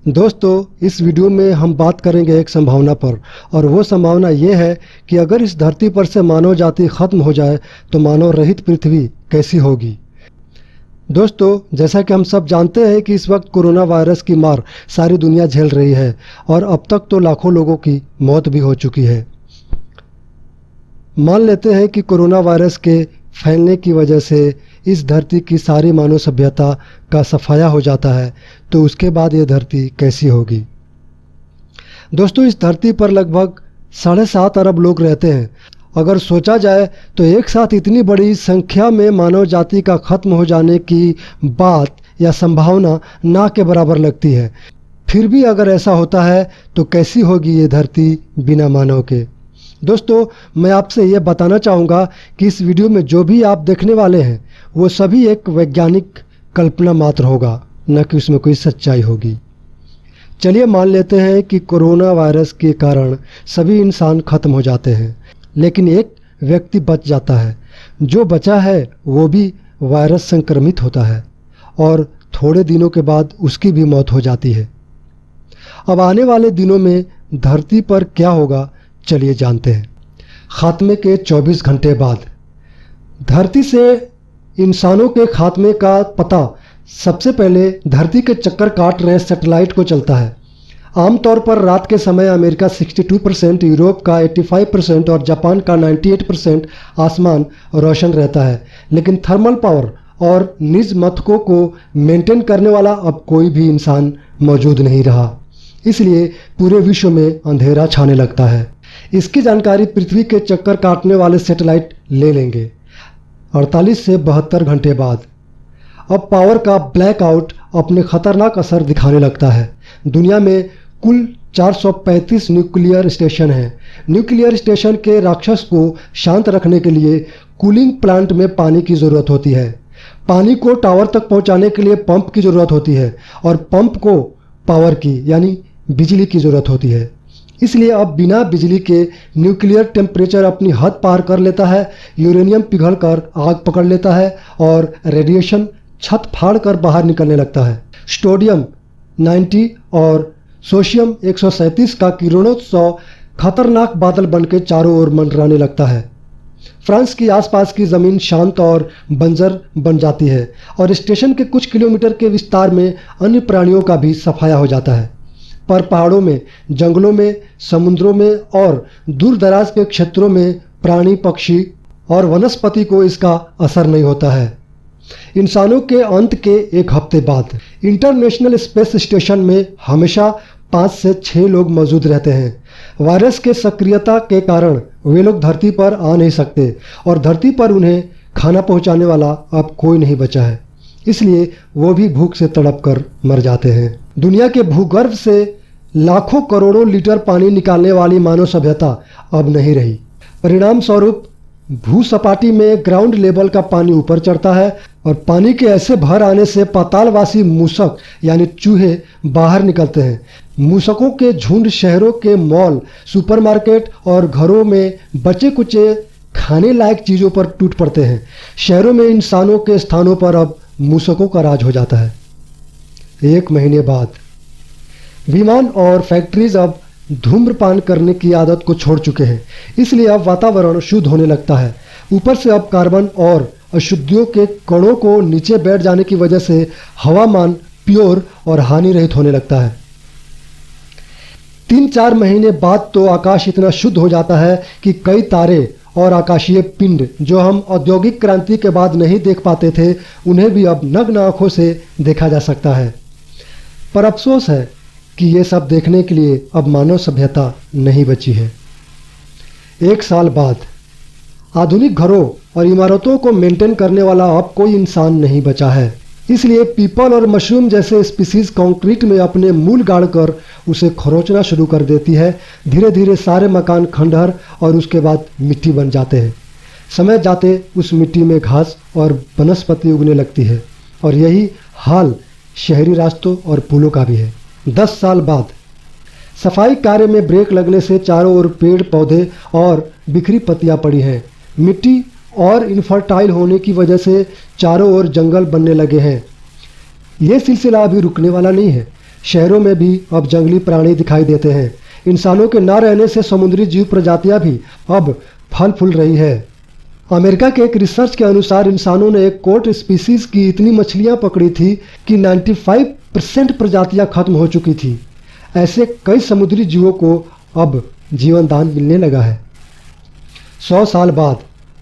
दोस्तों, इस वीडियो में हम बात करेंगे एक संभावना पर, और वो संभावना ये है कि अगर इस धरती पर से मानव जाति खत्म हो जाए तो मानव रहित पृथ्वी कैसी होगी। दोस्तों, जैसा कि हम सब जानते हैं कि इस वक्त कोरोना वायरस की मार सारी दुनिया झेल रही है और अब तक तो लाखों लोगों की मौत भी हो चुकी है। मान लेते हैं कि कोरोना वायरस के फैलने की वजह से इस धरती की सारी मानव सभ्यता का सफाया हो जाता है, तो उसके बाद ये धरती कैसी होगी। दोस्तों, इस धरती पर लगभग 7.5 अरब लोग रहते हैं। अगर सोचा जाए तो एक साथ इतनी बड़ी संख्या में मानव जाति का खत्म हो जाने की बात या संभावना ना के बराबर लगती है। फिर भी अगर ऐसा होता है तो कैसी होगी ये धरती बिना मानव के। दोस्तों, मैं आपसे ये बताना चाहूँगा कि इस वीडियो में जो भी आप देखने वाले हैं वो सभी एक वैज्ञानिक कल्पना मात्र होगा, न कि उसमें कोई सच्चाई होगी। चलिए मान लेते हैं कि कोरोना वायरस के कारण सभी इंसान खत्म हो जाते हैं, लेकिन एक व्यक्ति बच जाता है। जो बचा है वो भी वायरस संक्रमित होता है और थोड़े दिनों के बाद उसकी भी मौत हो जाती है। अब आने वाले दिनों में धरती पर क्या होगा, चलिए जानते हैं। खात्मे के 24 घंटे बाद धरती से इंसानों के खात्मे का पता सबसे पहले धरती के चक्कर काट रहे सैटेलाइट को चलता है। आमतौर पर रात के समय अमेरिका 62%, यूरोप का 85% और जापान का 98% आसमान रोशन रहता है, लेकिन थर्मल पावर और निज मतकों को मेंटेन करने वाला अब कोई भी इंसान मौजूद नहीं रहा, इसलिए पूरे विश्व में अंधेरा छाने लगता है। इसकी जानकारी पृथ्वी के चक्कर काटने वाले सैटेलाइट ले लेंगे 48 से 72 घंटे बाद। अब पावर का ब्लैकआउट अपने खतरनाक असर दिखाने लगता है। दुनिया में कुल 435 न्यूक्लियर स्टेशन हैं। न्यूक्लियर स्टेशन के राक्षस को शांत रखने के लिए कूलिंग प्लांट में पानी की ज़रूरत होती है। पानी को टावर तक पहुंचाने के लिए पंप की ज़रूरत होती है और पंप को पावर की यानी बिजली की ज़रूरत होती है। इसलिए अब बिना बिजली के न्यूक्लियर टेम्परेचर अपनी हद पार कर लेता है, यूरेनियम पिघलकर आग पकड़ लेता है और रेडिएशन छत फाड़ कर बाहर निकलने लगता है। स्टोडियम 90 और सोशियम 137 का किरणोत्सव खतरनाक बादल बनकर चारों ओर मंडराने लगता है। फ्रांस की आसपास की ज़मीन शांत और बंजर बन जाती है और स्टेशन के कुछ किलोमीटर के विस्तार में अन्य प्राणियों का भी सफाया हो जाता है। पर पहाड़ों में, जंगलों में, समुद्रों में और दूर दराज के क्षेत्रों में प्राणी, पक्षी और वनस्पति को इसका असर नहीं होता है। इंसानों के अंत के एक हफ्ते बाद इंटरनेशनल स्पेस स्टेशन में हमेशा 5 से 6 लोग मौजूद रहते हैं। वायरस के सक्रियता के कारण वे लोग धरती पर आ नहीं सकते और धरती पर उन्हें खाना पहुंचाने वाला अब कोई नहीं बचा है, इसलिए वो भी भूख से तड़प कर मर जाते हैं। दुनिया के भूगर्भ से लाखों करोड़ों लीटर पानी निकालने वाली मानव सभ्यता अब नहीं रही। परिणाम स्वरूप भू सपाटी में ग्राउंड लेवल का पानी ऊपर चढ़ता है और पानी के ऐसे भर आने से पातालवासी मूसक यानी चूहे बाहर निकलते हैं। मूसकों के झुंड शहरों के मॉल, सुपरमार्केट और घरों में बचे कुचे खाने लायक चीज़ों पर टूट पड़ते हैं। शहरों में इंसानों के स्थानों पर अब मूसकों का राज हो जाता है। 1 महीने बाद विमान और फैक्ट्रीज अब धूम्रपान करने की आदत को छोड़ चुके हैं, इसलिए अब वातावरण शुद्ध होने लगता है। ऊपर से अब कार्बन और अशुद्धियों के कणों को नीचे बैठ जाने की वजह से हवामान प्योर और हानि रहित होने लगता है। 3-4 महीने बाद तो आकाश इतना शुद्ध हो जाता है कि कई तारे और आकाशीय पिंड जो हम औद्योगिक क्रांति के बाद नहीं देख पाते थे, उन्हें भी अब नग्न आंखों से देखा जा सकता है। पर अफसोस है कि ये सब देखने के लिए अब मानव सभ्यता नहीं बची है। 1 साल बाद आधुनिक घरों और इमारतों को मेंटेन करने वाला अब कोई इंसान नहीं बचा है, इसलिए पीपल और मशरूम जैसे स्पीसीज कंक्रीट में अपने मूल गाड़कर उसे खरोंचना शुरू कर देती है। धीरे धीरे सारे मकान खंडहर और उसके बाद मिट्टी बन जाते हैं। समय जाते उस मिट्टी में घास और वनस्पति उगने लगती है और यही हाल शहरी रास्तों और पुलों का भी है। 10 साल बाद सफाई कार्य में ब्रेक लगने से चारों ओर पेड़ पौधे और बिखरी पत्तियां पड़ी हैं। मिट्टी और इनफर्टाइल होने की वजह से चारों ओर जंगल बनने लगे हैं। ये सिलसिला अभी रुकने वाला नहीं है। शहरों में भी अब जंगली प्राणी दिखाई देते हैं। इंसानों के न रहने से समुद्री जीव प्रजातियां भी अब फल फूल रही है। अमेरिका के एक रिसर्च के अनुसार इंसानों ने एक कोट स्पीसीज की इतनी मछलियां पकड़ी थी कि 95% प्रजातियां खत्म हो चुकी थी। ऐसे कई समुद्री जीवों को अब जीवन दान मिलने लगा है। 100 साल बाद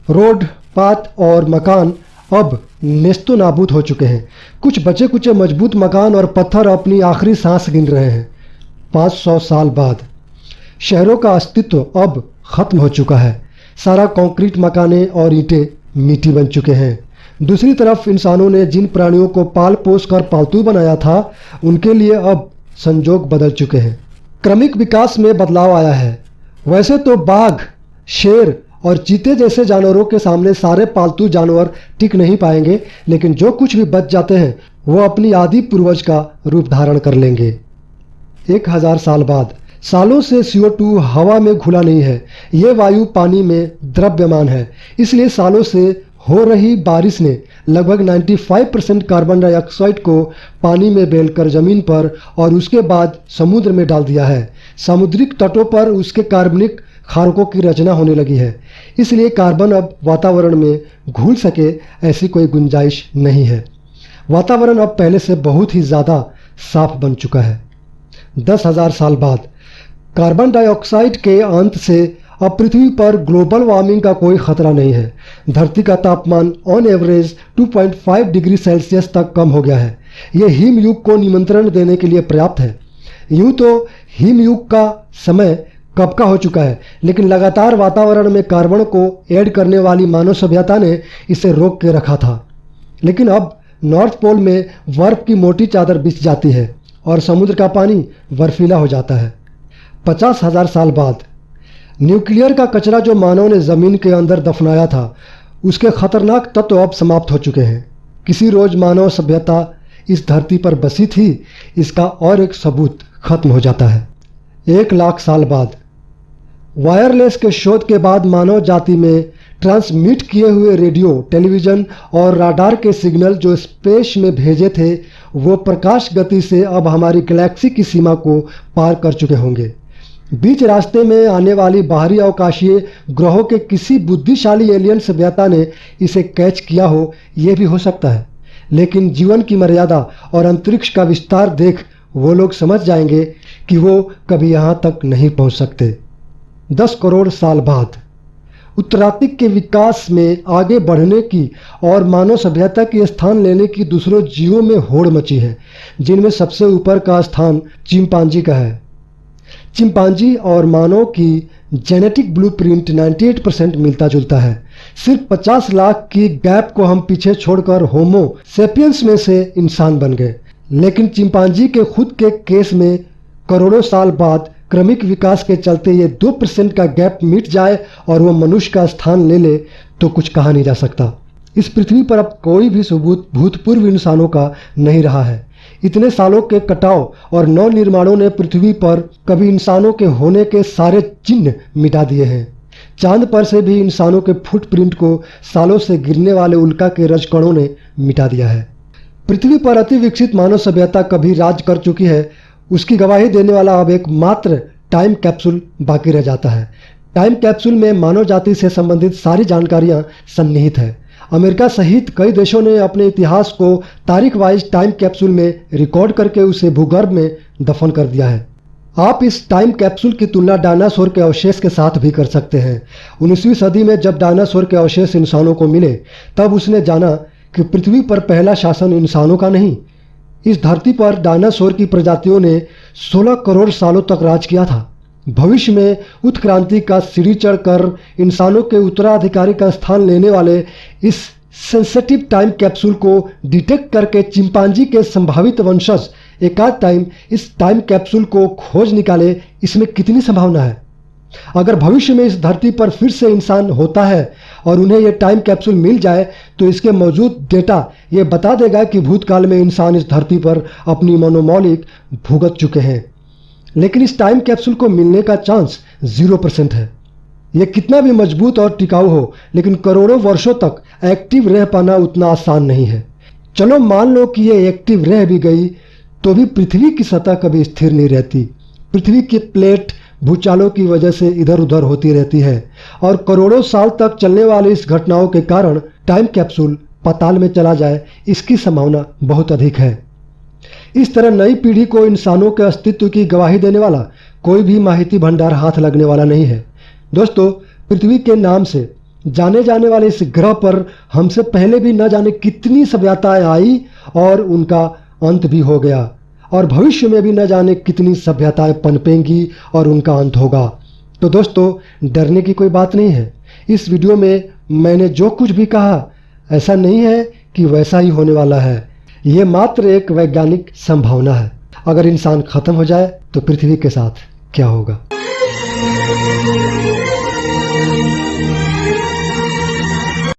रोड, पात और मकान अब नेस्तो नाबूद हो चुके हैं। कुछ बचे कुचे मजबूत मकान और पत्थर अपनी आखिरी सांस गिन रहे हैं। 500 साल बाद शहरों का अस्तित्व अब खत्म हो चुका है। सारा कंक्रीट मकाने और ईंटें मिट्टी बन चुके हैं। दूसरी तरफ इंसानों ने जिन प्राणियों को पाल पोस कर पालतू बनाया था, उनके लिए अब संजोग बदल चुके हैं। क्रमिक विकास में बदलाव आया है। वैसे तो बाघ, शेर और चीते जैसे जानवरों के सामने सारे पालतू जानवर टिक नहीं पाएंगे, लेकिन जो कुछ भी बच जाते हैं वो अपनी आदि पूर्वज का रूप धारण कर लेंगे। 1000 साल बाद सालों से CO2 हवा में घुला नहीं है। ये वायु पानी में द्रव्यमान है, इसलिए सालों से हो रही बारिश ने लगभग 95% कार्बन डाइऑक्साइड को पानी में बेलकर जमीन पर और उसके बाद समुद्र में डाल दिया है। समुद्री तटों पर उसके कार्बनिक खारकों की रचना होने लगी है, इसलिए कार्बन अब वातावरण में घुल सके ऐसी कोई गुंजाइश नहीं है। वातावरण अब पहले से बहुत ही ज़्यादा साफ बन चुका है। 10,000 साल बाद कार्बन डाइऑक्साइड के अंत से अब पृथ्वी पर ग्लोबल वार्मिंग का कोई खतरा नहीं है। धरती का तापमान ऑन एवरेज 2.5 डिग्री सेल्सियस तक कम हो गया है। ये हिम युग को निमंत्रण देने के लिए पर्याप्त है। यूं तो हिम युग का समय कब का हो चुका है, लेकिन लगातार वातावरण में कार्बन को ऐड करने वाली मानव सभ्यता ने इसे रोक के रखा था। लेकिन अब नॉर्थ पोल में बर्फ की मोटी चादर बिछ जाती है और समुद्र का पानी बर्फीला हो जाता है। 50,000 साल बाद न्यूक्लियर का कचरा जो मानव ने ज़मीन के अंदर दफनाया था, उसके खतरनाक तत्व अब समाप्त हो चुके हैं। किसी रोज़ मानव सभ्यता इस धरती पर बसी थी, इसका और एक सबूत खत्म हो जाता है। 1 लाख साल बाद वायरलेस के शोध के बाद मानव जाति में ट्रांसमिट किए हुए रेडियो, टेलीविज़न और राडार के सिग्नल जो स्पेस में भेजे थे, वो प्रकाश गति से अब हमारी गैलेक्सी की सीमा को पार कर चुके होंगे। बीच रास्ते में आने वाली बाहरी अवकाशीय ग्रहों के किसी बुद्धिशाली एलियन सभ्यता ने इसे कैच किया हो, ये भी हो सकता है। लेकिन जीवन की मर्यादा और अंतरिक्ष का विस्तार देख वो लोग समझ जाएंगे कि वो कभी यहाँ तक नहीं पहुँच सकते। 10 करोड़ साल बाद उत्तरार्थिक के विकास में आगे बढ़ने की और मानव सभ्यता के स्थान लेने की दूसरों जीवों में होड़ मची है, जिनमें सबसे ऊपर का स्थान चिंपांजी का है। चिंपांजी और मानव की जेनेटिक ब्लूप्रिंट 98% मिलता जुलता है। सिर्फ 50 लाख की गैप को हम पीछे छोड़कर होमो सेपियंस में से इंसान बन गए। लेकिन चिंपांजी के खुद के केस में करोड़ों साल बाद क्रमिक विकास के चलते ये 2% का गैप मिट जाए और वह मनुष्य का स्थान ले ले तो कुछ कहा नहीं जा सकता। इस पृथ्वी पर अब कोई भी सबूत भूतपूर्व इंसानों का नहीं रहा है। इतने सालों के कटाव और नव निर्माणों ने पृथ्वी पर कभी इंसानों के होने के सारे चिन्ह मिटा दिए हैं। चांद पर से भी इंसानों के फुटप्रिंट को सालों से गिरने वाले उल्का के रजकणों ने मिटा दिया है। पृथ्वी पर अति विकसित मानव सभ्यता कभी राज कर चुकी है, उसकी गवाही देने वाला अब एक मात्र टाइम कैप्सूल बाकी रह जाता है। टाइम कैप्सूल में मानव जाति से संबंधित सारी जानकारियां सन्निहित है। अमेरिका सहित कई देशों ने अपने इतिहास को तारीख वाइज टाइम कैप्सूल में रिकॉर्ड करके उसे भूगर्भ में दफन कर दिया है। आप इस टाइम कैप्सूल की तुलना डायनासोर के अवशेष के साथ भी कर सकते हैं। 19वीं सदी में जब डायनासोर के अवशेष इंसानों को मिले, तब उसने जाना कि पृथ्वी पर पहला शासन इंसानों का नहीं, इस धरती पर डायनासोर की प्रजातियों ने 16 करोड़ सालों तक राज किया था। भविष्य में उत्क्रांति का सीढ़ी चढ़कर इंसानों के उत्तराधिकारी का स्थान लेने वाले इस सेंसिटिव टाइम कैप्सूल को डिटेक्ट करके चिंपांजी के संभावित वंशज एकाध टाइम इस टाइम कैप्सूल को खोज निकाले, इसमें कितनी संभावना है। अगर भविष्य में इस धरती पर फिर से इंसान होता है और उन्हें यह टाइम कैप्सूल मिल जाए, तो इसके मौजूद डेटा ये बता देगा कि भूतकाल में इंसान इस धरती पर अपनी मनोमौलिक भुगत चुके हैं। लेकिन इस टाइम कैप्सूल को मिलने का चांस 0% है। यह कितना भी मजबूत और टिकाऊ हो, लेकिन करोड़ों वर्षों तक एक्टिव रह पाना उतना आसान नहीं है। चलो मान लो कि ये एक्टिव रह भी गई, तो भी पृथ्वी की सतह कभी स्थिर नहीं रहती। पृथ्वी की प्लेट भूचालों की वजह से इधर उधर होती रहती है और करोड़ों साल तक चलने वाली इस घटनाओं के कारण टाइम कैप्सूल पाताल में चला जाए, इसकी संभावना बहुत अधिक है। इस तरह नई पीढ़ी को इंसानों के अस्तित्व की गवाही देने वाला कोई भी माहिती भंडार हाथ लगने वाला नहीं है। दोस्तों, पृथ्वी के नाम से जाने जाने वाले इस ग्रह पर हमसे पहले भी न जाने कितनी सभ्यताएं आई और उनका अंत भी हो गया, और भविष्य में भी न जाने कितनी सभ्यताएं पनपेंगी और उनका अंत होगा। तो दोस्तों, डरने की कोई बात नहीं है। इस वीडियो में मैंने जो कुछ भी कहा ऐसा नहीं है कि वैसा ही होने वाला है। ये मात्र एक वैज्ञानिक संभावना है। अगर इंसान खत्म हो जाए तो पृथ्वी के साथ क्या होगा।